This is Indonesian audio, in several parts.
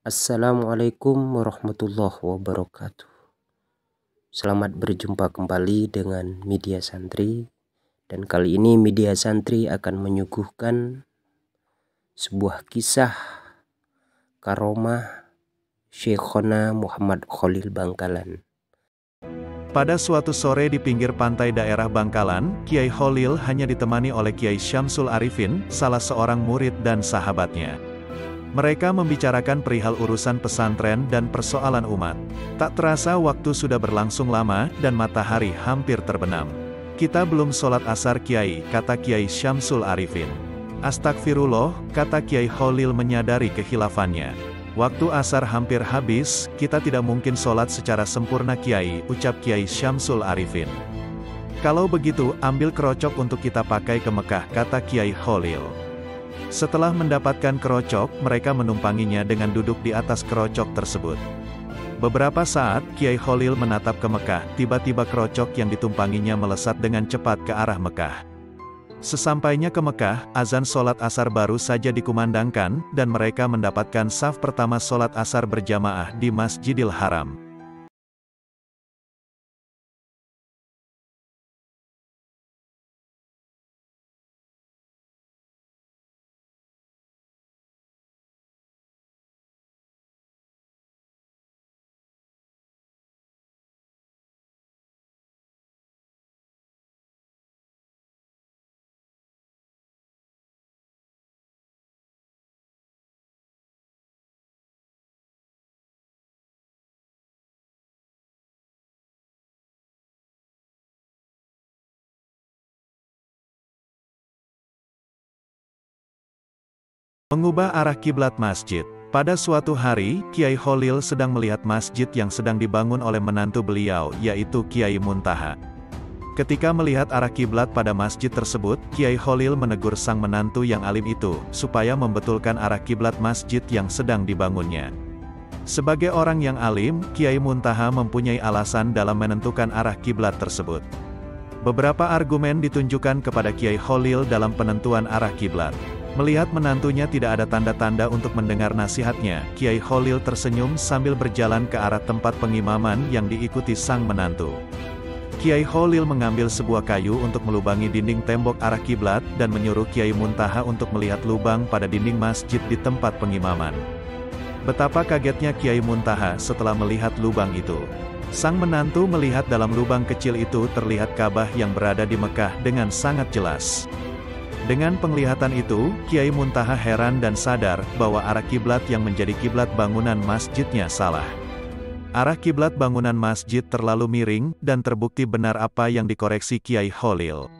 Assalamualaikum warahmatullahi wabarakatuh. Selamat berjumpa kembali dengan Media Santri. Dan kali ini Media Santri akan menyuguhkan sebuah kisah karomah Syekhona Muhammad Khalil Bangkalan. Pada suatu sore di pinggir pantai daerah Bangkalan, Kiai Khalil hanya ditemani oleh Kiai Syamsul Arifin, salah seorang murid dan sahabatnya. Mereka membicarakan perihal urusan pesantren dan persoalan umat. Tak terasa waktu sudah berlangsung lama, dan matahari hampir terbenam. "Kita belum sholat asar Kiai," kata Kiai Syamsul Arifin. "Astagfirullah," kata Kiai Khalil menyadari kehilafannya. "Waktu asar hampir habis, kita tidak mungkin sholat secara sempurna Kiai," ucap Kiai Syamsul Arifin. "Kalau begitu, ambil kerocok untuk kita pakai ke Mekah," kata Kiai Khalil. Setelah mendapatkan kerocok, mereka menumpanginya dengan duduk di atas kerocok tersebut. Beberapa saat, Kiai Khalil menatap ke Mekah, tiba-tiba kerocok yang ditumpanginya melesat dengan cepat ke arah Mekah. Sesampainya ke Mekah, azan sholat asar baru saja dikumandangkan, dan mereka mendapatkan saf pertama sholat asar berjamaah di Masjidil Haram. Mengubah arah kiblat masjid. Pada suatu hari, Kiai Khalil sedang melihat masjid yang sedang dibangun oleh menantu beliau, yaitu Kiai Muntaha. Ketika melihat arah kiblat pada masjid tersebut, Kiai Khalil menegur sang menantu yang alim itu, supaya membetulkan arah kiblat masjid yang sedang dibangunnya. Sebagai orang yang alim, Kiai Muntaha mempunyai alasan dalam menentukan arah kiblat tersebut. Beberapa argumen ditunjukkan kepada Kiai Khalil dalam penentuan arah kiblat. Melihat menantunya tidak ada tanda-tanda untuk mendengar nasihatnya, Kiai Khalil tersenyum sambil berjalan ke arah tempat pengimaman yang diikuti sang menantu. Kiai Khalil mengambil sebuah kayu untuk melubangi dinding tembok arah kiblat, dan menyuruh Kiai Muntaha untuk melihat lubang pada dinding masjid di tempat pengimaman. Betapa kagetnya Kiai Muntaha setelah melihat lubang itu. Sang menantu melihat dalam lubang kecil itu terlihat Ka'bah yang berada di Mekah dengan sangat jelas. Dengan penglihatan itu, Kiai Muntaha heran dan sadar bahwa arah kiblat yang menjadi kiblat bangunan masjidnya salah. Arah kiblat bangunan masjid terlalu miring, dan terbukti benar apa yang dikoreksi Kiai Khalil.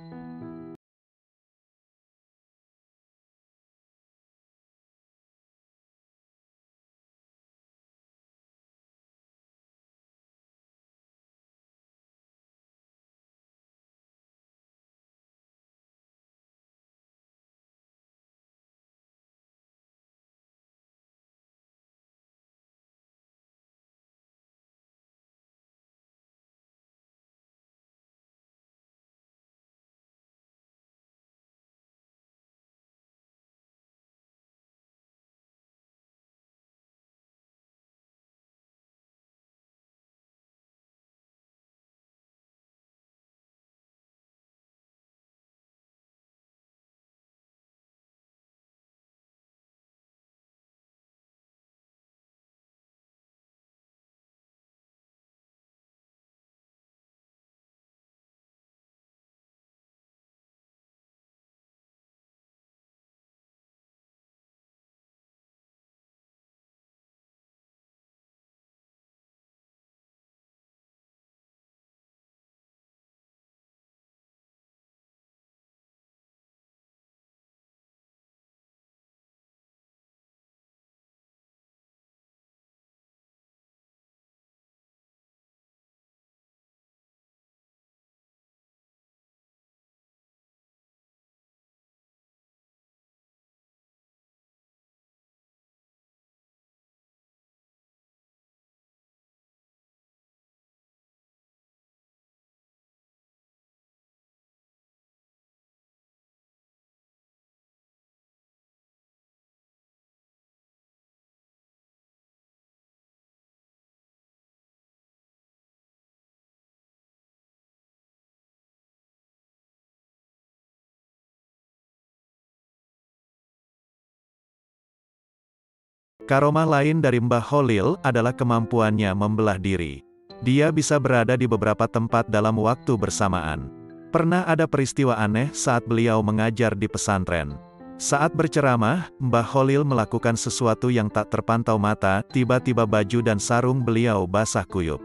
Karomah lain dari Mbah Kholil adalah kemampuannya membelah diri. Dia bisa berada di beberapa tempat dalam waktu bersamaan. Pernah ada peristiwa aneh saat beliau mengajar di pesantren. Saat berceramah, Mbah Kholil melakukan sesuatu yang tak terpantau mata, tiba-tiba baju dan sarung beliau basah kuyup.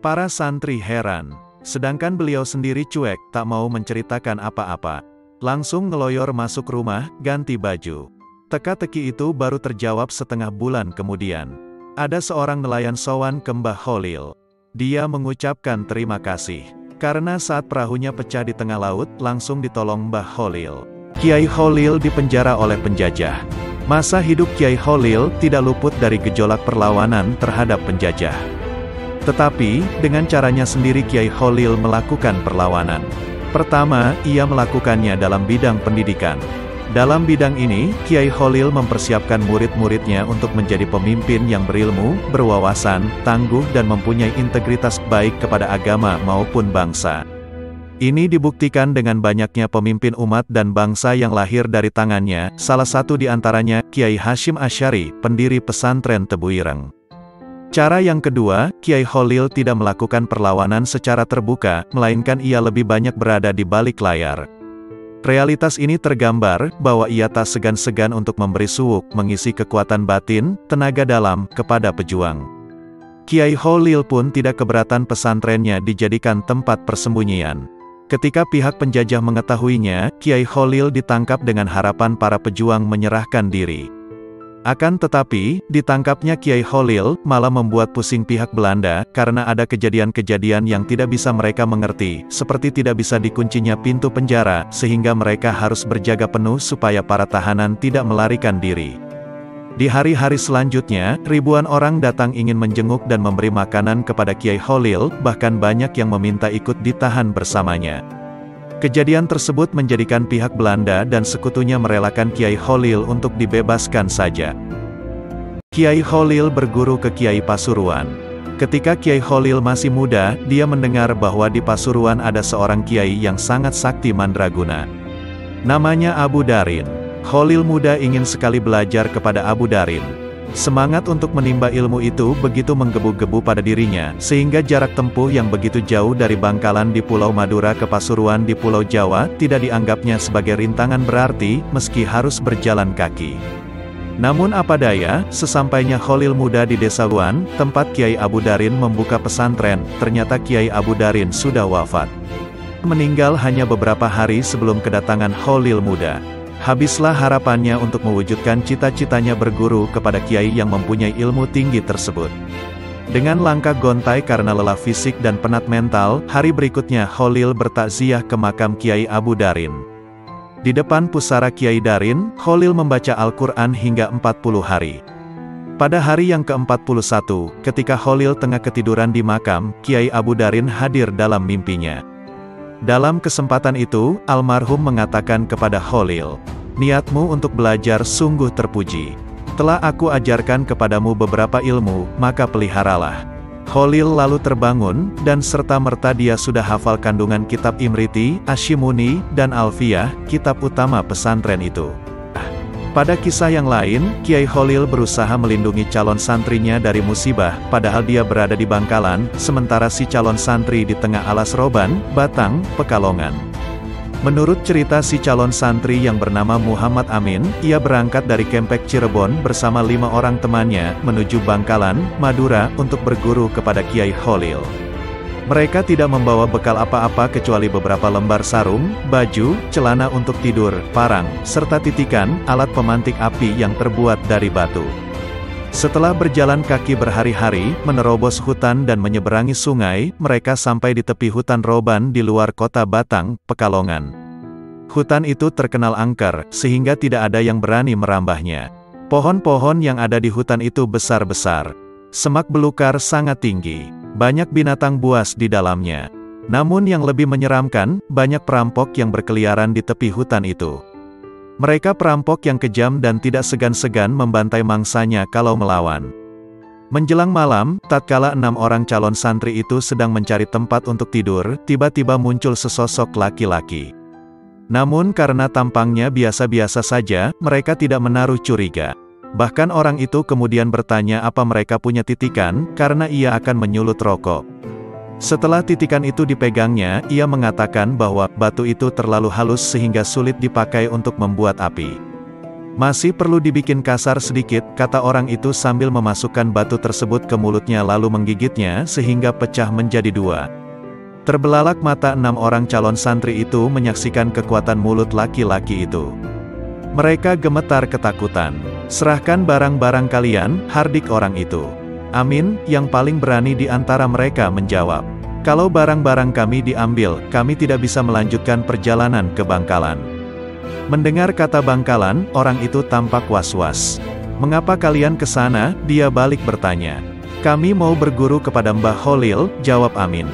Para santri heran, sedangkan beliau sendiri cuek, tak mau menceritakan apa-apa. Langsung ngeloyor masuk rumah, ganti baju. Teka-teki itu baru terjawab setengah bulan kemudian. Ada seorang nelayan sowan ke Mbah Kholil. Dia mengucapkan terima kasih, karena saat perahunya pecah di tengah laut, langsung ditolong Mbah Kholil. Kiai Kholil dipenjara oleh penjajah. Masa hidup Kiai Kholil tidak luput dari gejolak perlawanan terhadap penjajah. Tetapi, dengan caranya sendiri Kiai Kholil melakukan perlawanan. Pertama, ia melakukannya dalam bidang pendidikan. Dalam bidang ini, Kiai Kholil mempersiapkan murid-muridnya untuk menjadi pemimpin yang berilmu, berwawasan, tangguh dan mempunyai integritas baik kepada agama maupun bangsa. Ini dibuktikan dengan banyaknya pemimpin umat dan bangsa yang lahir dari tangannya, salah satu di antaranya, Kiai Hasyim Asy'ari, pendiri pesantren Tebu Ireng. Cara yang kedua, Kiai Kholil tidak melakukan perlawanan secara terbuka, melainkan ia lebih banyak berada di balik layar. Realitas ini tergambar, bahwa ia tak segan-segan untuk memberi suwuk, mengisi kekuatan batin, tenaga dalam, kepada pejuang. Kiai Kholil pun tidak keberatan pesantrennya dijadikan tempat persembunyian. Ketika pihak penjajah mengetahuinya, Kiai Kholil ditangkap dengan harapan para pejuang menyerahkan diri. Akan tetapi, ditangkapnya Kiai Kholil, malah membuat pusing pihak Belanda, karena ada kejadian-kejadian yang tidak bisa mereka mengerti, seperti tidak bisa dikuncinya pintu penjara, sehingga mereka harus berjaga penuh supaya para tahanan tidak melarikan diri. Di hari-hari selanjutnya, ribuan orang datang ingin menjenguk dan memberi makanan kepada Kiai Kholil, bahkan banyak yang meminta ikut ditahan bersamanya. Kejadian tersebut menjadikan pihak Belanda dan sekutunya merelakan Kiai Kholil untuk dibebaskan saja. Kiai Kholil berguru ke Kiai Pasuruan. Ketika Kiai Kholil masih muda, dia mendengar bahwa di Pasuruan ada seorang kiai yang sangat sakti mandraguna. Namanya Abu Darin. Kholil muda ingin sekali belajar kepada Abu Darin. Semangat untuk menimba ilmu itu begitu menggebu-gebu pada dirinya, sehingga jarak tempuh yang begitu jauh dari Bangkalan di Pulau Madura ke Pasuruan di Pulau Jawa, tidak dianggapnya sebagai rintangan berarti, meski harus berjalan kaki. Namun apa daya, sesampainya Kholil muda di Desa Luan, tempat Kiai Abu Darin membuka pesantren, ternyata Kiai Abu Darin sudah wafat. Meninggal hanya beberapa hari sebelum kedatangan Kholil muda. Habislah harapannya untuk mewujudkan cita-citanya berguru kepada kiai yang mempunyai ilmu tinggi tersebut. Dengan langkah gontai karena lelah fisik dan penat mental, hari berikutnya Kholil bertakziah ke makam Kiai Abu Darin. Di depan pusara Kiai Darin, Kholil membaca Al-Quran hingga 40 hari. Pada hari yang ke-41, ketika Kholil tengah ketiduran di makam, Kiai Abu Darin hadir dalam mimpinya. Dalam kesempatan itu, almarhum mengatakan kepada Kholil, "Niatmu untuk belajar sungguh terpuji. Telah aku ajarkan kepadamu beberapa ilmu, maka peliharalah." Kholil lalu terbangun, dan serta-merta dia sudah hafal kandungan kitab Imriti, Asyimuni, dan Alfiyah, kitab utama pesantren itu. Pada kisah yang lain, Kiai Kholil berusaha melindungi calon santrinya dari musibah, padahal dia berada di Bangkalan, sementara si calon santri di tengah alas roban, Batang, Pekalongan. Menurut cerita si calon santri yang bernama Muhammad Amin, ia berangkat dari Kempek Cirebon bersama 5 orang temannya, menuju Bangkalan, Madura, untuk berguru kepada Kiai Kholil. Mereka tidak membawa bekal apa-apa kecuali beberapa lembar sarung, baju, celana untuk tidur, parang, serta titikan, alat pemantik api yang terbuat dari batu. Setelah berjalan kaki berhari-hari, menerobos hutan dan menyeberangi sungai, mereka sampai di tepi hutan roban di luar kota Batang, Pekalongan. Hutan itu terkenal angker, sehingga tidak ada yang berani merambahnya. Pohon-pohon yang ada di hutan itu besar-besar. Semak belukar sangat tinggi. Banyak binatang buas di dalamnya. Namun yang lebih menyeramkan, banyak perampok yang berkeliaran di tepi hutan itu. Mereka perampok yang kejam dan tidak segan-segan membantai mangsanya kalau melawan. Menjelang malam, tatkala 6 orang calon santri itu sedang mencari tempat untuk tidur, tiba-tiba muncul sesosok laki-laki. Namun karena tampangnya biasa-biasa saja, mereka tidak menaruh curiga. Bahkan orang itu kemudian bertanya apa mereka punya titikan, karena ia akan menyulut rokok. Setelah titikan itu dipegangnya, ia mengatakan bahwa batu itu terlalu halus sehingga sulit dipakai untuk membuat api. Masih perlu dibikin kasar sedikit, kata orang itu sambil memasukkan batu tersebut ke mulutnya lalu menggigitnya sehingga pecah menjadi dua. Terbelalak mata 6 orang calon santri itu menyaksikan kekuatan mulut laki-laki itu. Mereka gemetar ketakutan. "Serahkan barang-barang kalian," hardik orang itu. "Amin," yang paling berani di antara mereka menjawab. "Kalau barang-barang kami diambil, kami tidak bisa melanjutkan perjalanan ke Bangkalan." Mendengar kata Bangkalan, orang itu tampak was-was. "Mengapa kalian ke sana?" dia balik bertanya. "Kami mau berguru kepada Mbah Holil," jawab Amin.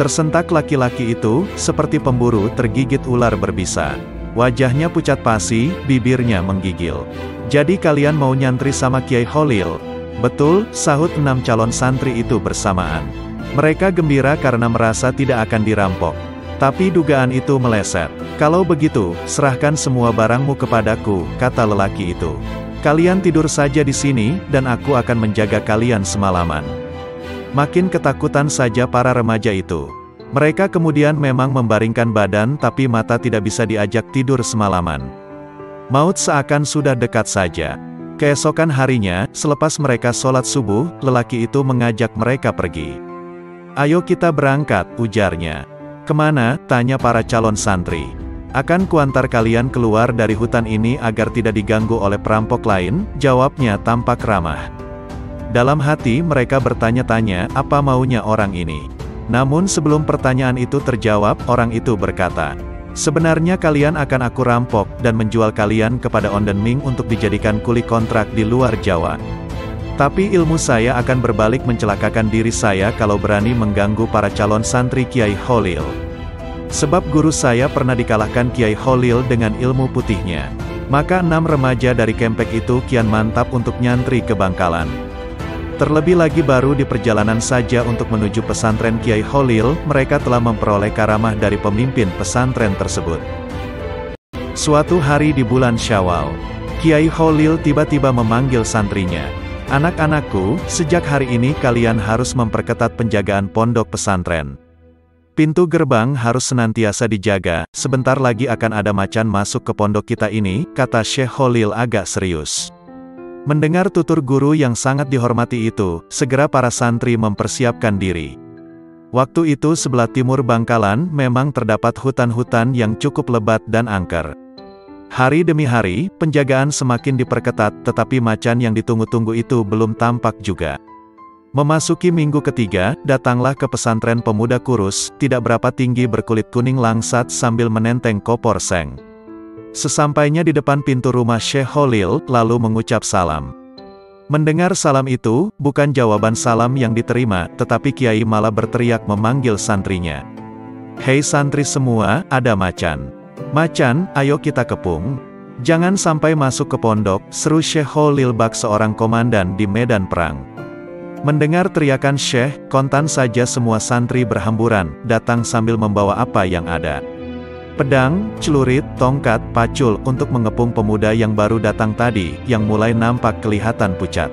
Tersentak laki-laki itu, seperti pemburu tergigit ular berbisa. Wajahnya pucat pasi, bibirnya menggigil. "Jadi kalian mau nyantri sama Kiai Holil?" "Betul," sahut 6 calon santri itu bersamaan. Mereka gembira karena merasa tidak akan dirampok. Tapi dugaan itu meleset. "Kalau begitu, serahkan semua barangmu kepadaku," kata lelaki itu. "Kalian tidur saja di sini, dan aku akan menjaga kalian semalaman." Makin ketakutan saja para remaja itu. Mereka kemudian memang membaringkan badan tapi mata tidak bisa diajak tidur semalaman. Maut seakan sudah dekat saja. Keesokan harinya, selepas mereka sholat subuh, lelaki itu mengajak mereka pergi. "Ayo kita berangkat," ujarnya. "Kemana?" tanya para calon santri. "Akan kuantar kalian keluar dari hutan ini agar tidak diganggu oleh perampok lain," jawabnya tampak ramah. Dalam hati mereka bertanya-tanya, apa maunya orang ini. Namun sebelum pertanyaan itu terjawab, orang itu berkata, "Sebenarnya kalian akan aku rampok, dan menjual kalian kepada Onden Ming untuk dijadikan kuli kontrak di luar Jawa. Tapi ilmu saya akan berbalik mencelakakan diri saya kalau berani mengganggu para calon santri Kiai Holil. Sebab guru saya pernah dikalahkan Kiai Holil dengan ilmu putihnya." Maka 6 remaja dari Kempek itu kian mantap untuk nyantri ke Bangkalan. Terlebih lagi baru di perjalanan saja untuk menuju pesantren Kiai Holil, mereka telah memperoleh karamah dari pemimpin pesantren tersebut. Suatu hari di bulan Syawal, Kiai Holil tiba-tiba memanggil santrinya. "Anak-anakku, sejak hari ini kalian harus memperketat penjagaan pondok pesantren. Pintu gerbang harus senantiasa dijaga, sebentar lagi akan ada macan masuk ke pondok kita ini," kata Syekh Holil agak serius. Mendengar tutur guru yang sangat dihormati itu, segera para santri mempersiapkan diri. Waktu itu sebelah timur Bangkalan memang terdapat hutan-hutan yang cukup lebat dan angker. Hari demi hari, penjagaan semakin diperketat, tetapi macan yang ditunggu-tunggu itu belum tampak juga. Memasuki minggu ketiga, datanglah ke pesantren pemuda kurus, tidak berapa tinggi berkulit kuning langsat sambil menenteng kopor seng. Sesampainya di depan pintu rumah Syekh Holil, lalu mengucap salam. Mendengar salam itu, bukan jawaban salam yang diterima, tetapi Kiai malah berteriak memanggil santrinya. "Hei santri semua, ada macan. Macan, ayo kita kepung. Jangan sampai masuk ke pondok," seru Syekh Holil bak seorang komandan di medan perang. Mendengar teriakan Syekh, kontan saja semua santri berhamburan, datang sambil membawa apa yang ada. Pedang, celurit, tongkat, pacul, untuk mengepung pemuda yang baru datang tadi, yang mulai nampak kelihatan pucat.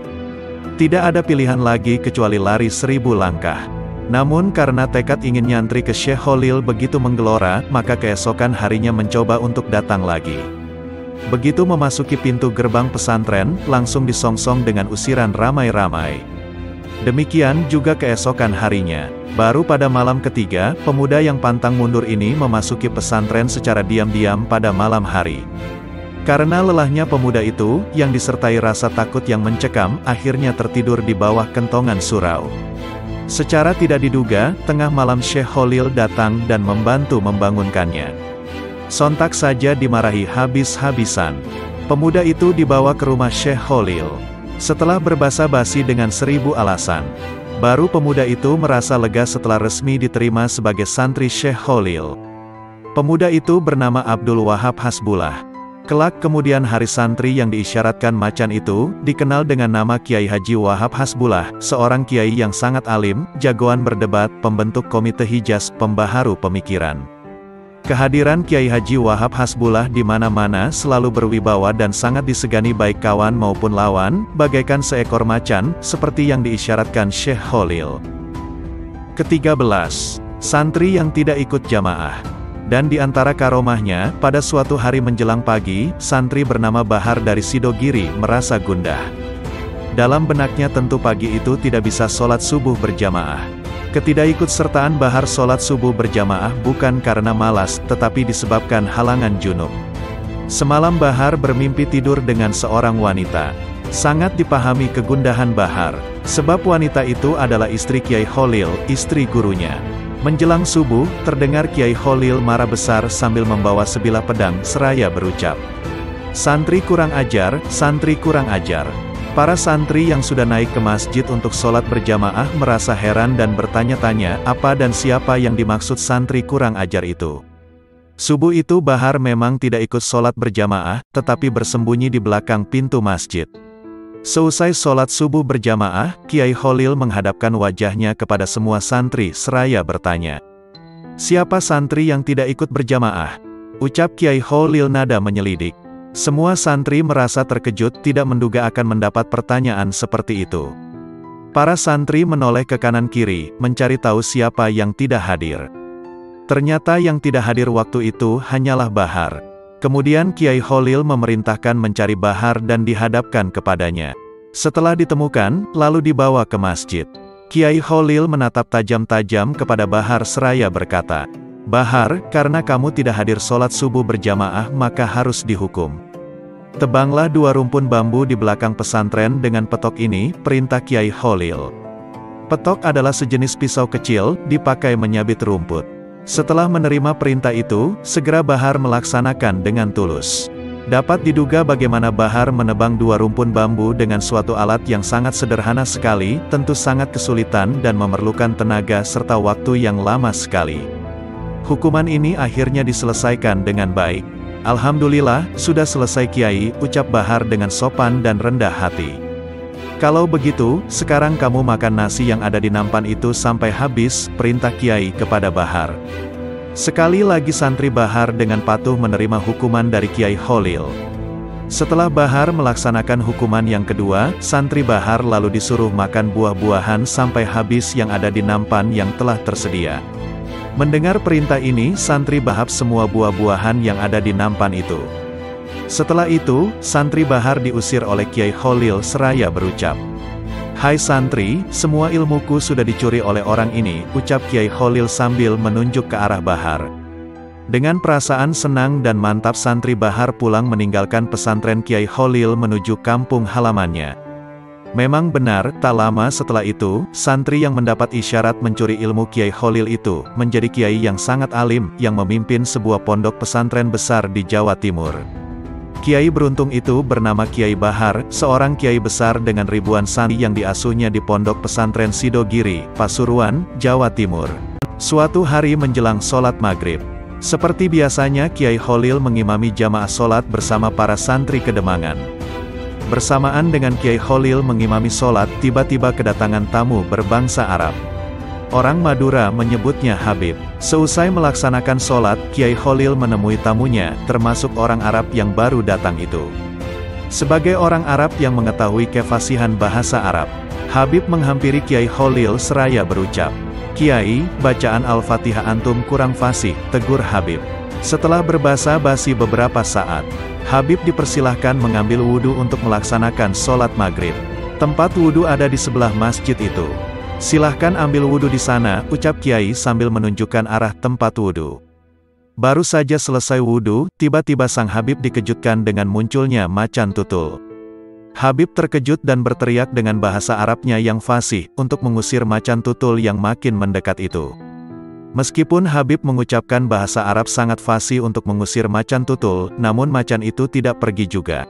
Tidak ada pilihan lagi kecuali lari 1000 langkah. Namun karena tekad ingin nyantri ke Syekh Holil begitu menggelora, maka keesokan harinya mencoba untuk datang lagi. Begitu memasuki pintu gerbang pesantren, langsung disongsong dengan usiran ramai-ramai. Demikian juga keesokan harinya. Baru pada malam ketiga, pemuda yang pantang mundur ini memasuki pesantren secara diam-diam pada malam hari. Karena lelahnya pemuda itu, yang disertai rasa takut yang mencekam, akhirnya tertidur di bawah kentongan surau. Secara tidak diduga, tengah malam Syekh Holil datang dan membantu membangunkannya. Sontak saja dimarahi habis-habisan. Pemuda itu dibawa ke rumah Syekh Holil. Setelah berbasa-basi dengan 1000 alasan, baru pemuda itu merasa lega setelah resmi diterima sebagai santri Syekh Holil. Pemuda itu bernama Abdul Wahab Hasbullah. Kelak kemudian hari santri yang diisyaratkan macan itu, dikenal dengan nama Kiai Haji Wahab Hasbullah, seorang kiai yang sangat alim, jagoan berdebat, pembentuk komite Hijaz, pembaharu pemikiran. Kehadiran Kiai Haji Wahab Hasbullah di mana-mana selalu berwibawa dan sangat disegani baik kawan maupun lawan, bagaikan seekor macan, seperti yang diisyaratkan Syekh Khalil. Ke-13. Santri yang tidak ikut jamaah. Dan di antara karomahnya, pada suatu hari menjelang pagi, santri bernama Bahar dari Sidogiri merasa gundah. Dalam benaknya tentu pagi itu tidak bisa sholat subuh berjamaah. Ketidakikutsertaan Bahar sholat subuh berjamaah bukan karena malas, tetapi disebabkan halangan junub. Semalam Bahar bermimpi tidur dengan seorang wanita. Sangat dipahami kegundahan Bahar, sebab wanita itu adalah istri Kiai Khalil, istri gurunya. Menjelang subuh, terdengar Kiai Khalil marah besar sambil membawa sebilah pedang seraya berucap, "Santri kurang ajar, santri kurang ajar." Para santri yang sudah naik ke masjid untuk sholat berjamaah merasa heran dan bertanya-tanya apa dan siapa yang dimaksud santri kurang ajar itu. Subuh itu Bahar memang tidak ikut sholat berjamaah, tetapi bersembunyi di belakang pintu masjid. Seusai sholat subuh berjamaah, Kiai Khalil menghadapkan wajahnya kepada semua santri seraya bertanya, "Siapa santri yang tidak ikut berjamaah?" Ucap Kiai Khalil nada menyelidik. Semua santri merasa terkejut tidak menduga akan mendapat pertanyaan seperti itu. Para santri menoleh ke kanan kiri, mencari tahu siapa yang tidak hadir. Ternyata yang tidak hadir waktu itu hanyalah Bahar. Kemudian Kiai Khalil memerintahkan mencari Bahar dan dihadapkan kepadanya. Setelah ditemukan, lalu dibawa ke masjid. Kiai Khalil menatap tajam-tajam kepada Bahar seraya berkata, "Bahar, karena kamu tidak hadir sholat subuh berjamaah maka harus dihukum. Tebanglah 2 rumpun bambu di belakang pesantren dengan petok ini," perintah Kiai Khalil. Petok adalah sejenis pisau kecil, dipakai menyabit rumput. Setelah menerima perintah itu, segera Bahar melaksanakan dengan tulus. Dapat diduga bagaimana Bahar menebang 2 rumpun bambu dengan suatu alat yang sangat sederhana sekali, tentu sangat kesulitan dan memerlukan tenaga serta waktu yang lama sekali. Hukuman ini akhirnya diselesaikan dengan baik. "Alhamdulillah, sudah selesai Kiai," ucap Bahar dengan sopan dan rendah hati. "Kalau begitu, sekarang kamu makan nasi yang ada di nampan itu sampai habis," perintah Kiai kepada Bahar. Sekali lagi santri Bahar dengan patuh menerima hukuman dari Kiai Khalil. Setelah Bahar melaksanakan hukuman yang kedua, santri Bahar lalu disuruh makan buah-buahan sampai habis yang ada di nampan yang telah tersedia. Mendengar perintah ini, santri bahap semua buah-buahan yang ada di nampan itu. Setelah itu, santri Bahar diusir oleh Kiai Khalil seraya berucap, "Hai santri, semua ilmuku sudah dicuri oleh orang ini," ucap Kiai Khalil sambil menunjuk ke arah Bahar. Dengan perasaan senang dan mantap santri Bahar pulang meninggalkan pesantren Kiai Khalil menuju kampung halamannya. Memang benar, tak lama setelah itu, santri yang mendapat isyarat mencuri ilmu Kiai Khalil itu, menjadi kiai yang sangat alim, yang memimpin sebuah pondok pesantren besar di Jawa Timur. Kiai beruntung itu bernama Kiai Bahar, seorang kiai besar dengan ribuan santri yang diasuhnya di pondok pesantren Sidogiri, Pasuruan, Jawa Timur. Suatu hari menjelang sholat maghrib, seperti biasanya Kiai Khalil mengimami jamaah sholat bersama para santri kedemangan. Bersamaan dengan Kiai Khalil mengimami sholat, tiba-tiba kedatangan tamu berbangsa Arab. Orang Madura menyebutnya Habib. Seusai melaksanakan sholat, Kiai Khalil menemui tamunya, termasuk orang Arab yang baru datang itu. Sebagai orang Arab yang mengetahui kefasihan bahasa Arab, Habib menghampiri Kiai Khalil seraya berucap, "Kiai, bacaan Al-Fatihah antum kurang fasih," tegur Habib. Setelah berbasa-basi beberapa saat, Habib dipersilahkan mengambil wudhu untuk melaksanakan sholat maghrib. Tempat wudhu ada di sebelah masjid itu. "Silahkan ambil wudhu di sana," ucap Kiai sambil menunjukkan arah tempat wudhu. Baru saja selesai wudhu, tiba-tiba sang Habib dikejutkan dengan munculnya macan tutul. Habib terkejut dan berteriak dengan bahasa Arabnya yang fasih, untuk mengusir macan tutul yang makin mendekat itu. Meskipun Habib mengucapkan bahasa Arab sangat fasih untuk mengusir macan tutul, namun macan itu tidak pergi juga.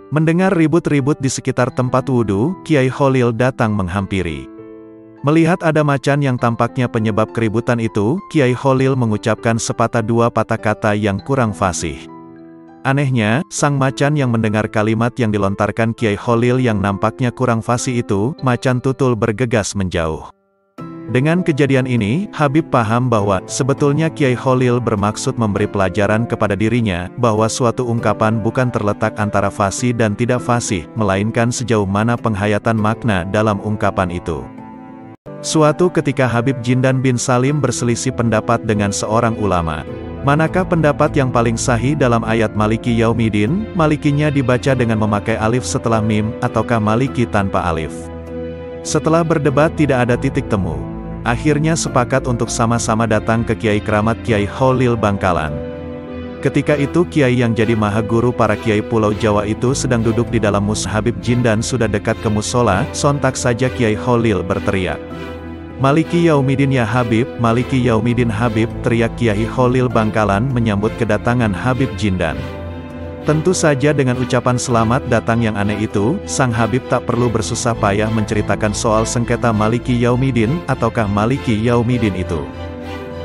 Mendengar ribut-ribut di sekitar tempat wudhu, Kiai Khalil datang menghampiri. Melihat ada macan yang tampaknya penyebab keributan itu, Kiai Khalil mengucapkan sepatah dua patah kata yang kurang fasih. Anehnya, sang macan yang mendengar kalimat yang dilontarkan Kiai Khalil yang nampaknya kurang fasih itu, macan tutul bergegas menjauh. Dengan kejadian ini, Habib paham bahwa sebetulnya Kiai Kholil bermaksud memberi pelajaran kepada dirinya bahwa suatu ungkapan bukan terletak antara fasih dan tidak fasih, melainkan sejauh mana penghayatan makna dalam ungkapan itu. Suatu ketika Habib Jindan bin Salim berselisih pendapat dengan seorang ulama. Manakah pendapat yang paling sahih dalam ayat Maliki Yaumiddin? Malikinya dibaca dengan memakai alif setelah mim, ataukah Maliki tanpa alif? Setelah berdebat tidak ada titik temu. Akhirnya sepakat untuk sama-sama datang ke Kiai Keramat Kiai Kholil Bangkalan. Ketika itu Kiai yang jadi maha guru para Kiai Pulau Jawa itu sedang duduk di dalam mus. Habib Jindan sudah dekat ke musola, sontak saja Kiai Kholil berteriak. Maliki Yaumiddin ya Habib, Maliki Yaumiddin Habib, teriak Kiai Kholil Bangkalan menyambut kedatangan Habib Jindan. Tentu saja dengan ucapan selamat datang yang aneh itu, sang Habib tak perlu bersusah payah menceritakan soal sengketa Maliki Yaumiddin, ataukah Maliki Yaumiddin itu.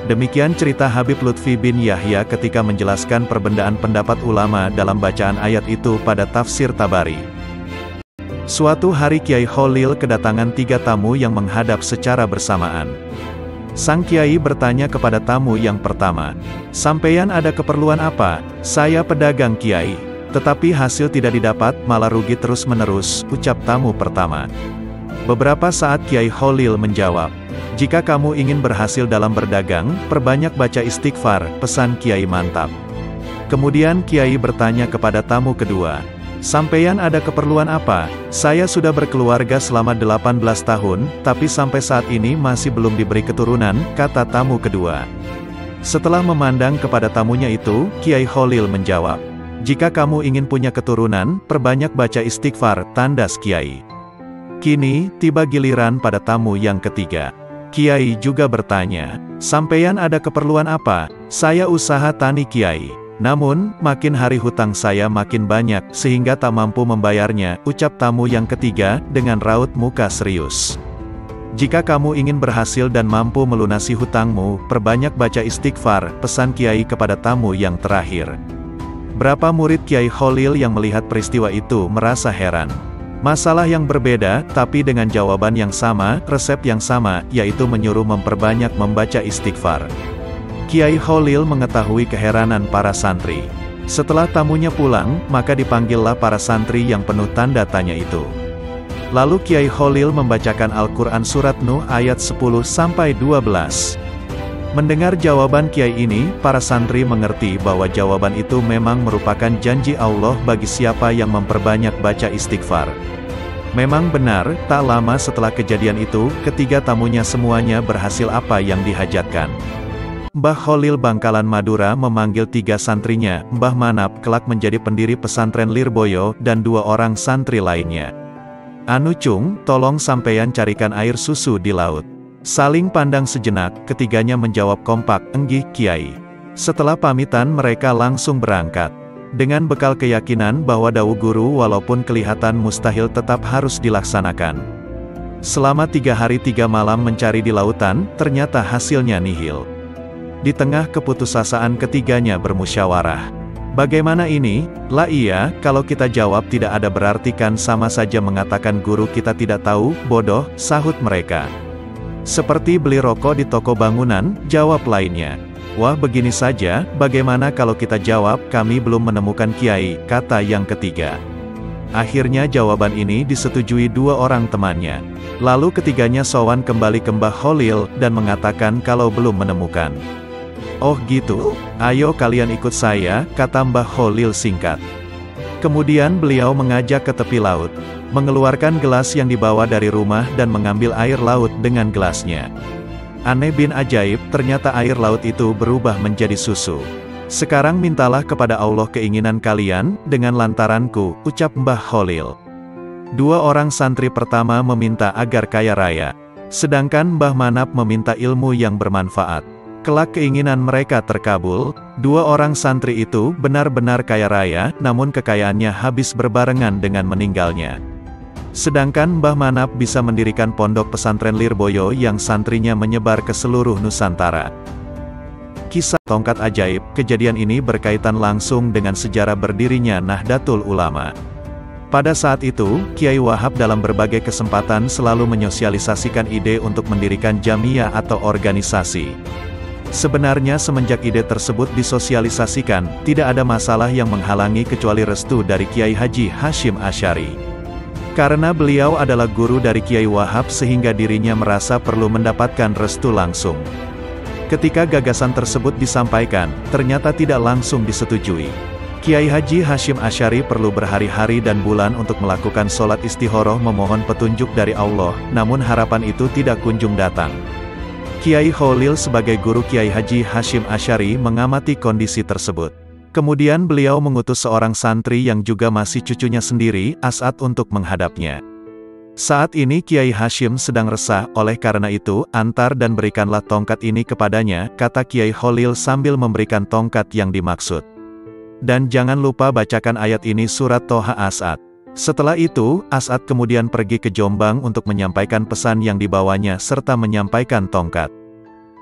Demikian cerita Habib Lutfi bin Yahya ketika menjelaskan perbedaan pendapat ulama dalam bacaan ayat itu pada tafsir Tabari. Suatu hari Kiai Kholil kedatangan 3 tamu yang menghadap secara bersamaan. Sang Kiai bertanya kepada tamu yang pertama, "Sampeyan ada keperluan apa?" "Saya pedagang Kiai, tetapi hasil tidak didapat, malah rugi terus-menerus," ucap tamu pertama. Beberapa saat Kiai Kholil menjawab, "Jika kamu ingin berhasil dalam berdagang, perbanyak baca istighfar," pesan Kiai mantap. Kemudian Kiai bertanya kepada tamu kedua, "Sampeyan ada keperluan apa?" "Saya sudah berkeluarga selama 18 tahun, tapi sampai saat ini masih belum diberi keturunan," kata tamu kedua. Setelah memandang kepada tamunya itu, Kiai Kholil menjawab, "Jika kamu ingin punya keturunan, perbanyak baca istighfar," tandas Kiai. Kini, tiba giliran pada tamu yang ketiga. Kiai juga bertanya, "Sampeyan ada keperluan apa?" "Saya usaha tani Kiai. Namun, makin hari hutang saya makin banyak, sehingga tak mampu membayarnya," ucap tamu yang ketiga, dengan raut muka serius. "Jika kamu ingin berhasil dan mampu melunasi hutangmu, perbanyak baca istighfar," pesan Kiai kepada tamu yang terakhir. Berapa murid Kiai Kholil yang melihat peristiwa itu merasa heran. Masalah yang berbeda, tapi dengan jawaban yang sama, resep yang sama, yaitu menyuruh memperbanyak membaca istighfar. Kiai Kholil mengetahui keheranan para santri. Setelah tamunya pulang, maka dipanggillah para santri yang penuh tanda tanya itu. Lalu Kiai Kholil membacakan Al-Quran Surat Nuh ayat 10-12. Mendengar jawaban Kiai ini, para santri mengerti bahwa jawaban itu memang merupakan janji Allah bagi siapa yang memperbanyak baca istighfar. Memang benar, tak lama setelah kejadian itu, ketiga tamunya semuanya berhasil apa yang dihajatkan. Mbah Kholil Bangkalan Madura memanggil 3 santrinya, Mbah Manap kelak menjadi pendiri pesantren Lirboyo, dan 2 orang santri lainnya. "Anu Cung, tolong sampeyan carikan air susu di laut." Saling pandang sejenak, ketiganya menjawab kompak, "Enggih, Kiai." Setelah pamitan mereka langsung berangkat. Dengan bekal keyakinan bahwa dawuh guru walaupun kelihatan mustahil tetap harus dilaksanakan. Selama 3 hari 3 malam mencari di lautan, ternyata hasilnya nihil. Di tengah keputusasaan ketiganya bermusyawarah. "Bagaimana ini?" "Lah iya, kalau kita jawab tidak ada berarti kan sama saja mengatakan guru kita tidak tahu, bodoh," sahut mereka. "Seperti beli rokok di toko bangunan," jawab lainnya. "Wah, begini saja, bagaimana kalau kita jawab kami belum menemukan Kiai," kata yang ketiga. Akhirnya jawaban ini disetujui 2 orang temannya. Lalu ketiganya sowan kembali ke Mbah Kholil, dan mengatakan kalau belum menemukan. "Oh gitu, ayo kalian ikut saya," kata Mbah Kholil singkat. Kemudian beliau mengajak ke tepi laut, mengeluarkan gelas yang dibawa dari rumah dan mengambil air laut dengan gelasnya. Aneh bin ajaib, ternyata air laut itu berubah menjadi susu. "Sekarang mintalah kepada Allah keinginan kalian, dengan lantaranku," ucap Mbah Kholil. 2 orang santri pertama meminta agar kaya raya. Sedangkan Mbah Manap meminta ilmu yang bermanfaat. Kelak keinginan mereka terkabul, 2 orang santri itu benar-benar kaya raya, namun kekayaannya habis berbarengan dengan meninggalnya. Sedangkan Mbah Manap bisa mendirikan pondok pesantren Lirboyo yang santrinya menyebar ke seluruh Nusantara. Kisah tongkat ajaib, kejadian ini berkaitan langsung dengan sejarah berdirinya Nahdlatul Ulama. Pada saat itu, Kiai Wahab dalam berbagai kesempatan selalu menyosialisasikan ide untuk mendirikan jamiah atau organisasi. Sebenarnya semenjak ide tersebut disosialisasikan, tidak ada masalah yang menghalangi kecuali restu dari Kiai Haji Hashim Asy'ari. Karena beliau adalah guru dari Kiai Wahab sehingga dirinya merasa perlu mendapatkan restu langsung. Ketika gagasan tersebut disampaikan, ternyata tidak langsung disetujui. Kiai Haji Hashim Asy'ari perlu berhari-hari dan bulan untuk melakukan sholat istikharah memohon petunjuk dari Allah, namun harapan itu tidak kunjung datang. Kiai Khalil sebagai guru Kiai Haji Hashim Asy'ari mengamati kondisi tersebut. Kemudian beliau mengutus seorang santri yang juga masih cucunya sendiri, As'ad untuk menghadapnya. Saat ini Kiai Hashim sedang resah, oleh karena itu, antar dan berikanlah tongkat ini kepadanya, kata Kiai Khalil sambil memberikan tongkat yang dimaksud. Dan jangan lupa bacakan ayat ini surat Toha As'ad. Setelah itu, As'ad kemudian pergi ke Jombang untuk menyampaikan pesan yang dibawanya serta menyampaikan tongkat.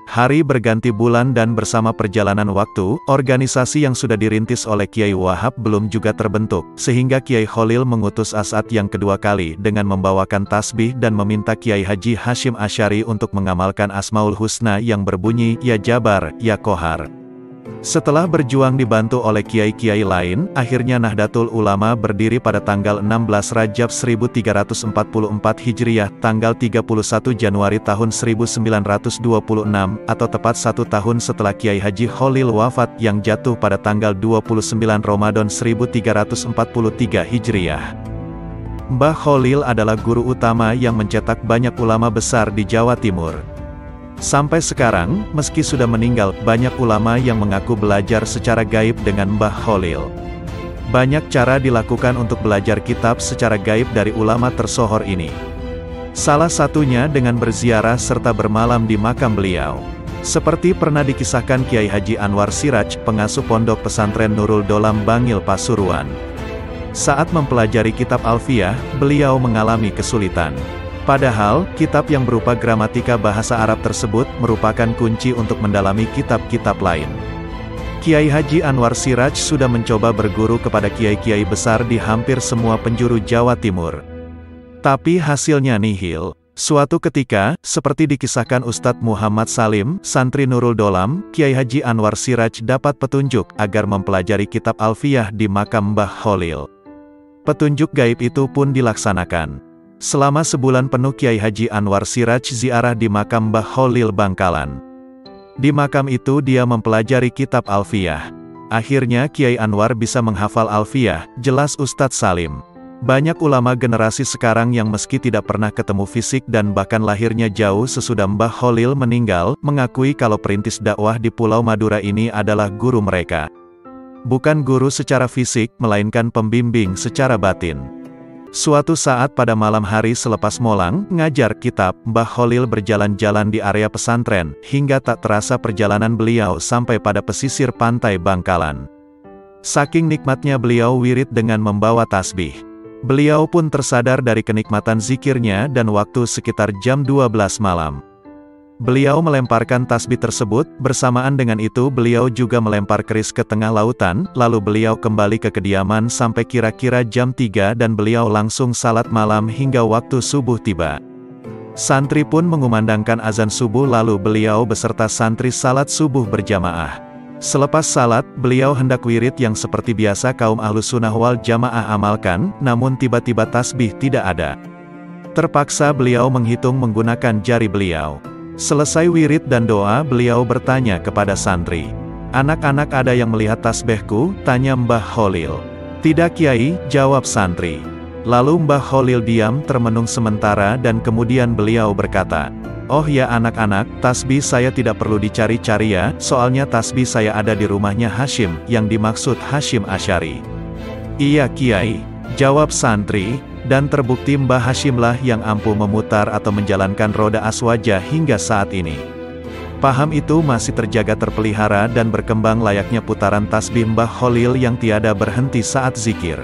Hari berganti bulan dan bersama perjalanan waktu, organisasi yang sudah dirintis oleh Kiai Wahab belum juga terbentuk, sehingga Kiai Khalil mengutus As'ad yang kedua kali dengan membawakan tasbih dan meminta Kiai Haji Hashim Asy'ari untuk mengamalkan Asmaul Husna yang berbunyi, Ya Jabar, Ya Qahar. Setelah berjuang dibantu oleh kiai-kiai lain, akhirnya Nahdlatul Ulama berdiri pada tanggal 16 Rajab 1344 Hijriah, tanggal 31 Januari tahun 1926, atau tepat 1 tahun setelah Kiai Haji Khalil wafat yang jatuh pada tanggal 29 Ramadan 1343 Hijriah. Mbah Khalil adalah guru utama yang mencetak banyak ulama besar di Jawa Timur. Sampai sekarang, meski sudah meninggal, banyak ulama yang mengaku belajar secara gaib dengan Mbah Khalil. Banyak cara dilakukan untuk belajar kitab secara gaib dari ulama tersohor ini. Salah satunya dengan berziarah serta bermalam di makam beliau. Seperti pernah dikisahkan Kiai Haji Anwar Siraj, pengasuh pondok pesantren Nurul Dolam Bangil Pasuruan. Saat mempelajari kitab Alfiyah, beliau mengalami kesulitan. Padahal, kitab yang berupa gramatika bahasa Arab tersebut merupakan kunci untuk mendalami kitab-kitab lain. Kiai Haji Anwar Siraj sudah mencoba berguru kepada kiai-kiai besar di hampir semua penjuru Jawa Timur. Tapi hasilnya nihil. Suatu ketika, seperti dikisahkan Ustadz Muhammad Salim, santri Nurul Dolam, Kiai Haji Anwar Siraj dapat petunjuk agar mempelajari kitab Alfiyah di makam Mbah Khalil. Petunjuk gaib itu pun dilaksanakan. Selama sebulan penuh Kiai Haji Anwar Siraj ziarah di makam Mbah Khalil Bangkalan. Di makam itu dia mempelajari kitab Alfiyah. Akhirnya Kiai Anwar bisa menghafal Alfiyah, jelas Ustadz Salim. Banyak ulama generasi sekarang yang meski tidak pernah ketemu fisik dan bahkan lahirnya jauh sesudah Mbah Khalil meninggal, mengakui kalau perintis dakwah di Pulau Madura ini adalah guru mereka. Bukan guru secara fisik, melainkan pembimbing secara batin. Suatu saat pada malam hari selepas molang, ngajar kitab, Mbah Khalil berjalan-jalan di area pesantren, hingga tak terasa perjalanan beliau sampai pada pesisir pantai Bangkalan. Saking nikmatnya beliau wirid dengan membawa tasbih. Beliau pun tersadar dari kenikmatan zikirnya dan waktu sekitar jam 12 malam. Beliau melemparkan tasbih tersebut, bersamaan dengan itu beliau juga melempar keris ke tengah lautan, lalu beliau kembali ke kediaman sampai kira-kira jam 3 dan beliau langsung salat malam hingga waktu subuh tiba. Santri pun mengumandangkan azan subuh lalu beliau beserta santri salat subuh berjamaah. Selepas salat, beliau hendak wirid yang seperti biasa kaum Ahlussunnah wal Jamaah amalkan, namun tiba-tiba tasbih tidak ada. Terpaksa beliau menghitung menggunakan jari beliau. Selesai wirid dan doa, beliau bertanya kepada santri. Anak-anak ada yang melihat tasbihku? Tanya Mbah Khalil. Tidak Kiai, jawab santri. Lalu Mbah Khalil diam termenung sementara dan kemudian beliau berkata, Oh ya anak-anak, tasbih saya tidak perlu dicari-cari ya, soalnya tasbih saya ada di rumahnya Hashim, yang dimaksud Hashim Asy'ari. Iya Kiai, jawab santri. Dan terbukti Mbah Hashimlah yang ampuh memutar atau menjalankan roda aswaja hingga saat ini. Paham itu masih terjaga terpelihara dan berkembang layaknya putaran tasbih Mbah Khalil yang tiada berhenti saat zikir.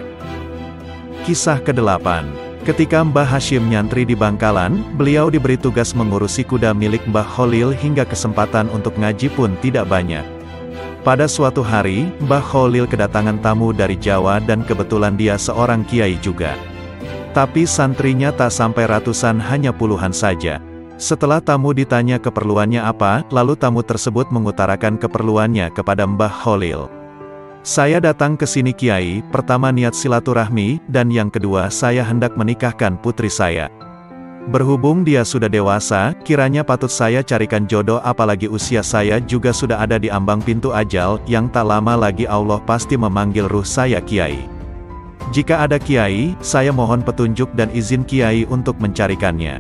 Kisah ke-8. Ketika Mbah Hashim nyantri di Bangkalan, beliau diberi tugas mengurusi kuda milik Mbah Khalil hingga kesempatan untuk ngaji pun tidak banyak. Pada suatu hari, Mbah Kholil kedatangan tamu dari Jawa dan kebetulan dia seorang kiai juga. Tapi santrinya tak sampai ratusan, hanya puluhan saja. Setelah tamu ditanya keperluannya apa, lalu tamu tersebut mengutarakan keperluannya kepada Mbah Kholil. Saya datang ke sini kiai, pertama niat silaturahmi, dan yang kedua saya hendak menikahkan putri saya. Berhubung dia sudah dewasa, kiranya patut saya carikan jodoh, apalagi usia saya juga sudah ada di ambang pintu ajal, yang tak lama lagi Allah pasti memanggil ruh saya kiai. Jika ada kiai, saya mohon petunjuk dan izin kiai untuk mencarikannya.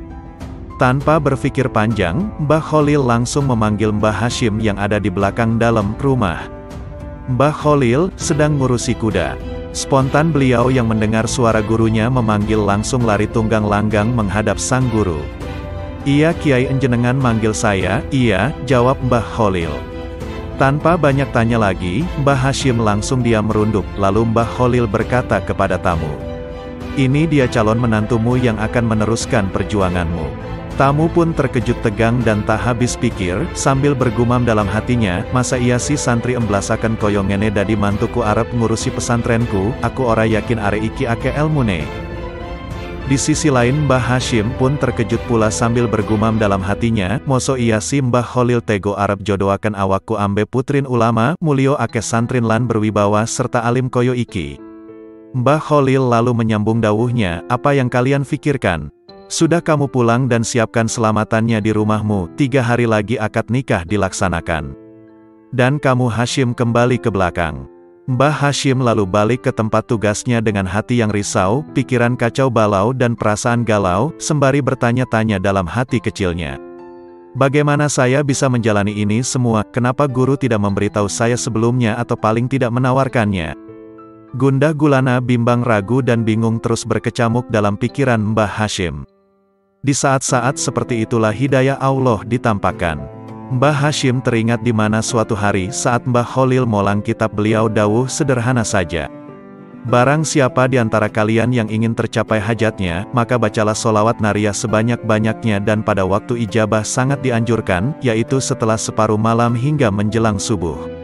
Tanpa berpikir panjang, Mbah Kholil langsung memanggil Mbah Hashim yang ada di belakang dalam rumah. Mbah Kholil sedang ngurusi kuda. Spontan beliau yang mendengar suara gurunya memanggil langsung lari tunggang langgang menghadap sang guru. "Iya kiai, enjenengan manggil saya?" "Iya," jawab Mbah Kholil. Tanpa banyak tanya lagi, Mbah Hashim langsung diam merunduk, lalu Mbah Kholil berkata kepada tamu, "Ini dia calon menantumu yang akan meneruskan perjuanganmu." Tamu pun terkejut tegang dan tak habis pikir, sambil bergumam dalam hatinya, "Masa iya si santri emblasakan koyongene dadi mantuku arep ngurusi pesantrenku, aku ora yakin are iki ake elmune." Di sisi lain Mbah Hashim pun terkejut pula sambil bergumam dalam hatinya, "Moso iya si Mbah Kholil tego arep jodoaken awakku ambe putrin ulama, mulio ake santrin lan berwibawa serta alim koyo iki." Mbah Kholil lalu menyambung dawuhnya, "Apa yang kalian fikirkan? Sudah kamu pulang dan siapkan selamatannya di rumahmu, 3 hari lagi akad nikah dilaksanakan. Dan kamu Hashim kembali ke belakang." Mbah Hashim lalu balik ke tempat tugasnya dengan hati yang risau, pikiran kacau balau dan perasaan galau, sembari bertanya-tanya dalam hati kecilnya. "Bagaimana saya bisa menjalani ini semua, kenapa guru tidak memberitahu saya sebelumnya atau paling tidak menawarkannya?" Gundah gulana, bimbang, ragu dan bingung terus berkecamuk dalam pikiran Mbah Hashim. Di saat-saat seperti itulah hidayah Allah ditampakkan. Mbah Hashim teringat di mana suatu hari saat Mbah Kholil molang kitab, beliau dawuh sederhana saja, "Barang siapa di antara kalian yang ingin tercapai hajatnya, maka bacalah sholawat nariyah sebanyak-banyaknya dan pada waktu ijabah sangat dianjurkan, yaitu setelah separuh malam hingga menjelang subuh."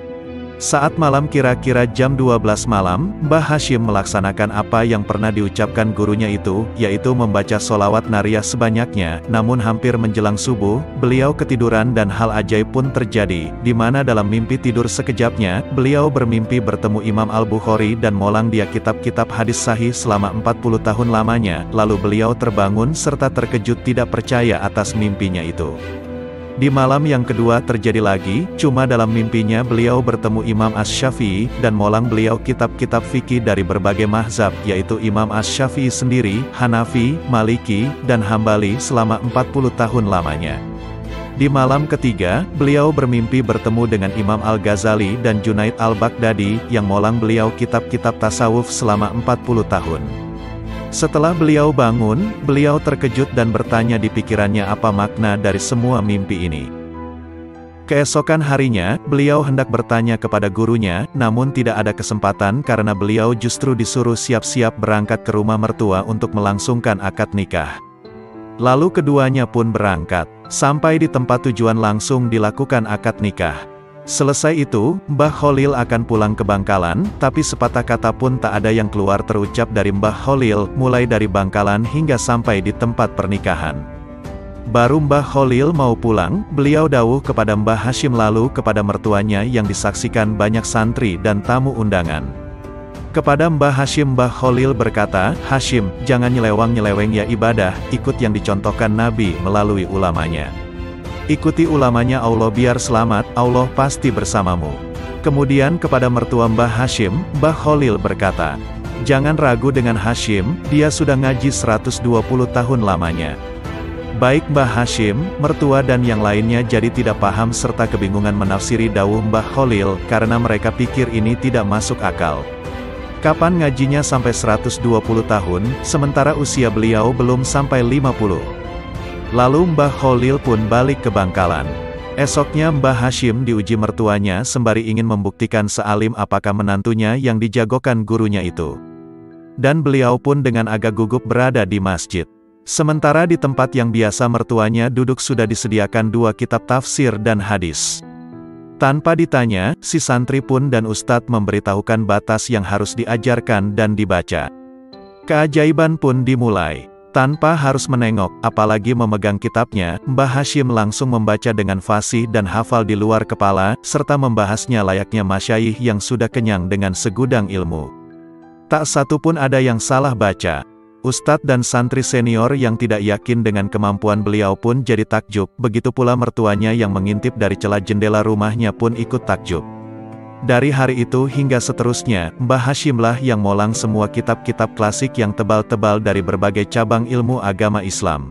Saat malam kira-kira jam 12 malam, Mbah Hashim melaksanakan apa yang pernah diucapkan gurunya itu, yaitu membaca sholawat nariyah sebanyaknya, namun hampir menjelang subuh, beliau ketiduran dan hal ajaib pun terjadi, di mana dalam mimpi tidur sekejapnya, beliau bermimpi bertemu Imam Al-Bukhari dan molang dia kitab-kitab hadis sahih selama 40 tahun lamanya, lalu beliau terbangun serta terkejut tidak percaya atas mimpinya itu. Di malam yang kedua terjadi lagi, cuma dalam mimpinya beliau bertemu Imam Asy-Syafi'i, dan molang beliau kitab-kitab fikih dari berbagai mazhab, yaitu Imam Asy-Syafi'i sendiri, Hanafi, Maliki, dan Hambali selama 40 tahun lamanya. Di malam ketiga, beliau bermimpi bertemu dengan Imam Al-Ghazali dan Junaid Al-Baghdadi, yang molang beliau kitab-kitab tasawuf selama 40 tahun. Setelah beliau bangun, beliau terkejut dan bertanya di pikirannya apa makna dari semua mimpi ini. Keesokan harinya, beliau hendak bertanya kepada gurunya, namun tidak ada kesempatan karena beliau justru disuruh siap-siap berangkat ke rumah mertua untuk melangsungkan akad nikah. Lalu keduanya pun berangkat. Sampai di tempat tujuan langsung dilakukan akad nikah. Selesai itu, Mbah Kholil akan pulang ke Bangkalan, tapi sepatah kata pun tak ada yang keluar terucap dari Mbah Kholil, mulai dari Bangkalan hingga sampai di tempat pernikahan. Baru Mbah Kholil mau pulang, beliau dawuh kepada Mbah Hashim lalu kepada mertuanya yang disaksikan banyak santri dan tamu undangan. Kepada Mbah Hashim Mbah Kholil berkata, "Hashim, jangan nyelewang-nyeleweng ya ibadah, ikut yang dicontohkan Nabi melalui ulamanya. Ikuti ulamanya, Allah biar selamat, Allah pasti bersamamu." Kemudian kepada mertua Mbah Hashim, Mbah Kholil berkata, "Jangan ragu dengan Hashim, dia sudah ngaji 120 tahun lamanya." Baik Mbah Hashim, mertua dan yang lainnya jadi tidak paham serta kebingungan menafsiri dawuh Mbah Kholil, karena mereka pikir ini tidak masuk akal. Kapan ngajinya sampai 120 tahun, sementara usia beliau belum sampai 50. Lalu Mbah Kholil pun balik ke Bangkalan. Esoknya Mbah Hashim diuji mertuanya sembari ingin membuktikan sealim apakah menantunya yang dijagokan gurunya itu. Dan beliau pun dengan agak gugup berada di masjid. Sementara di tempat yang biasa mertuanya duduk sudah disediakan 2 kitab tafsir dan hadis. Tanpa ditanya, si santri pun dan ustadz memberitahukan batas yang harus diajarkan dan dibaca. Keajaiban pun dimulai. Tanpa harus menengok, apalagi memegang kitabnya, Mbah Hashim langsung membaca dengan fasih dan hafal di luar kepala, serta membahasnya layaknya masyayikh yang sudah kenyang dengan segudang ilmu. Tak satu pun ada yang salah baca. Ustadz dan santri senior yang tidak yakin dengan kemampuan beliau pun jadi takjub, begitu pula mertuanya yang mengintip dari celah jendela rumahnya pun ikut takjub. Dari hari itu hingga seterusnya, Mbah Hashimlah yang molang semua kitab-kitab klasik yang tebal-tebal dari berbagai cabang ilmu agama Islam.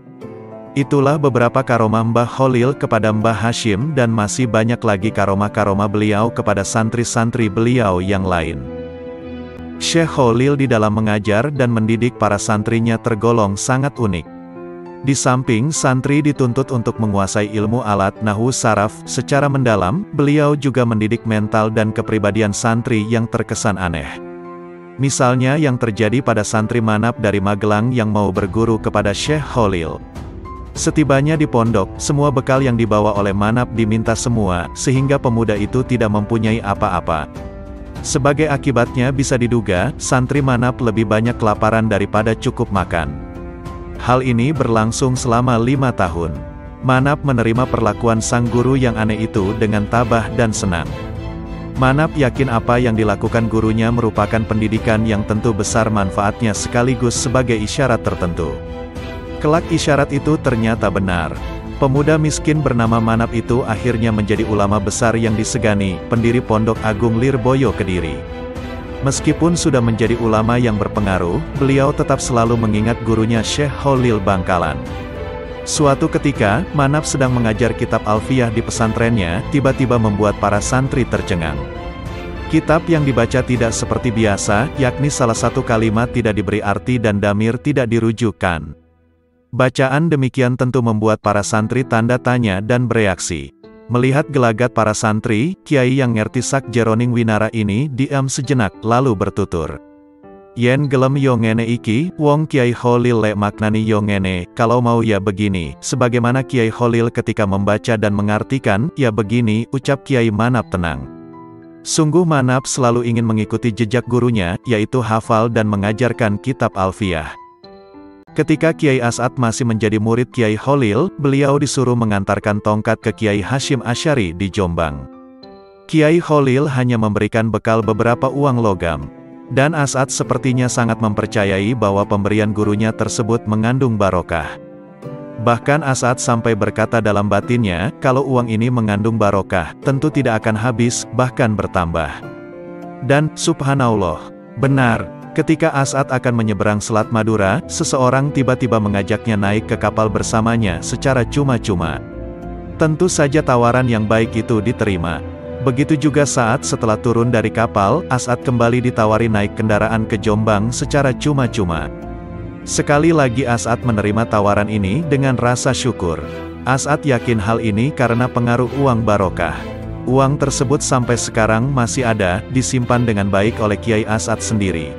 Itulah beberapa karomah Mbah Khalil kepada Mbah Hashim dan masih banyak lagi karomah-karomah beliau kepada santri-santri beliau yang lain. Syekh Khalil di dalam mengajar dan mendidik para santrinya tergolong sangat unik. Di samping santri dituntut untuk menguasai ilmu alat nahwu saraf secara mendalam, beliau juga mendidik mental dan kepribadian santri yang terkesan aneh. Misalnya yang terjadi pada santri Manap dari Magelang yang mau berguru kepada Syekh Khalil. Setibanya di pondok, semua bekal yang dibawa oleh Manap diminta semua, sehingga pemuda itu tidak mempunyai apa-apa. Sebagai akibatnya bisa diduga, santri Manap lebih banyak kelaparan daripada cukup makan. Hal ini berlangsung selama 5 tahun. Manap menerima perlakuan sang guru yang aneh itu dengan tabah dan senang. Manap yakin apa yang dilakukan gurunya merupakan pendidikan yang tentu besar manfaatnya sekaligus sebagai isyarat tertentu. Kelak isyarat itu ternyata benar. Pemuda miskin bernama Manap itu akhirnya menjadi ulama besar yang disegani, pendiri Pondok Agung Lirboyo Kediri. Meskipun sudah menjadi ulama yang berpengaruh, beliau tetap selalu mengingat gurunya Syekh Khalil Bangkalan. Suatu ketika, Manap sedang mengajar kitab Alfiyah di pesantrennya, tiba-tiba membuat para santri tercengang. Kitab yang dibaca tidak seperti biasa, yakni salah satu kalimat tidak diberi arti dan damir tidak dirujukkan. Bacaan demikian tentu membuat para santri tanda tanya dan bereaksi. Melihat gelagat para santri, Kiai yang ngerti sak jeroning winara ini diam sejenak, lalu bertutur. Yen gelem yo ngene iki, wong Kiai Khalil lek maknani yo ngene, kalau mau ya begini, sebagaimana Kiai Khalil ketika membaca dan mengartikan, ya begini, ucap Kiai Manap tenang. Sungguh Manap selalu ingin mengikuti jejak gurunya, yaitu hafal dan mengajarkan kitab Alfiyah. Ketika Kiai As'ad masih menjadi murid Kiai Khalil, beliau disuruh mengantarkan tongkat ke Kiai Hashim Asy'ari di Jombang. Kiai Khalil hanya memberikan bekal beberapa uang logam. Dan As'ad sepertinya sangat mempercayai bahwa pemberian gurunya tersebut mengandung barokah. Bahkan As'ad sampai berkata dalam batinnya, kalau uang ini mengandung barokah, tentu tidak akan habis, bahkan bertambah. Dan, subhanallah, benar. Ketika As'ad akan menyeberang Selat Madura, seseorang tiba-tiba mengajaknya naik ke kapal bersamanya secara cuma-cuma. Tentu saja tawaran yang baik itu diterima. Begitu juga saat setelah turun dari kapal, As'ad kembali ditawari naik kendaraan ke Jombang secara cuma-cuma. Sekali lagi As'ad menerima tawaran ini dengan rasa syukur. As'ad yakin hal ini karena pengaruh uang barokah. Uang tersebut sampai sekarang masih ada, disimpan dengan baik oleh Kiai As'ad sendiri.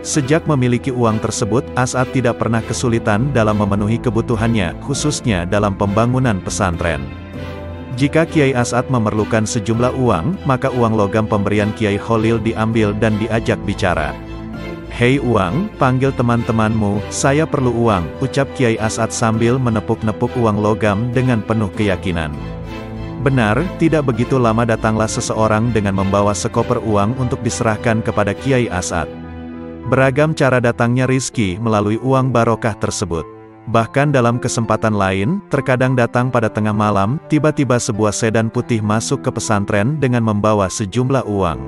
Sejak memiliki uang tersebut, As'ad tidak pernah kesulitan dalam memenuhi kebutuhannya, khususnya dalam pembangunan pesantren. Jika Kiai As'ad memerlukan sejumlah uang, maka uang logam pemberian Kiai Khalil diambil dan diajak bicara. Hei uang, panggil teman-temanmu, saya perlu uang, ucap Kiai As'ad sambil menepuk-nepuk uang logam dengan penuh keyakinan. Benar, tidak begitu lama datanglah seseorang dengan membawa sekoper uang untuk diserahkan kepada Kiai As'ad. Beragam cara datangnya rizki melalui uang barokah tersebut. Bahkan dalam kesempatan lain, terkadang datang pada tengah malam, tiba-tiba sebuah sedan putih masuk ke pesantren dengan membawa sejumlah uang.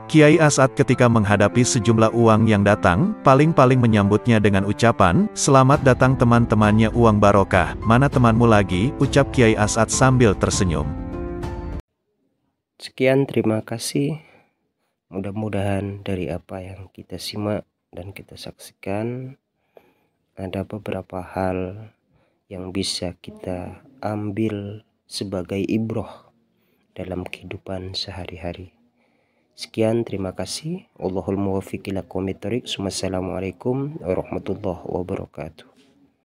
Kiai As'ad ketika menghadapi sejumlah uang yang datang, paling-paling menyambutnya dengan ucapan, selamat datang teman-temannya uang barokah, mana temanmu lagi, ucap Kiai As'ad sambil tersenyum. Sekian, terima kasih. Mudah-mudahan dari apa yang kita simak dan kita saksikan, ada beberapa hal yang bisa kita ambil sebagai ibroh dalam kehidupan sehari-hari. Sekian, terima kasih. Wallahul muwaffiq ila aqwamit thoriq. Wassalamualaikum warahmatullahi wabarakatuh.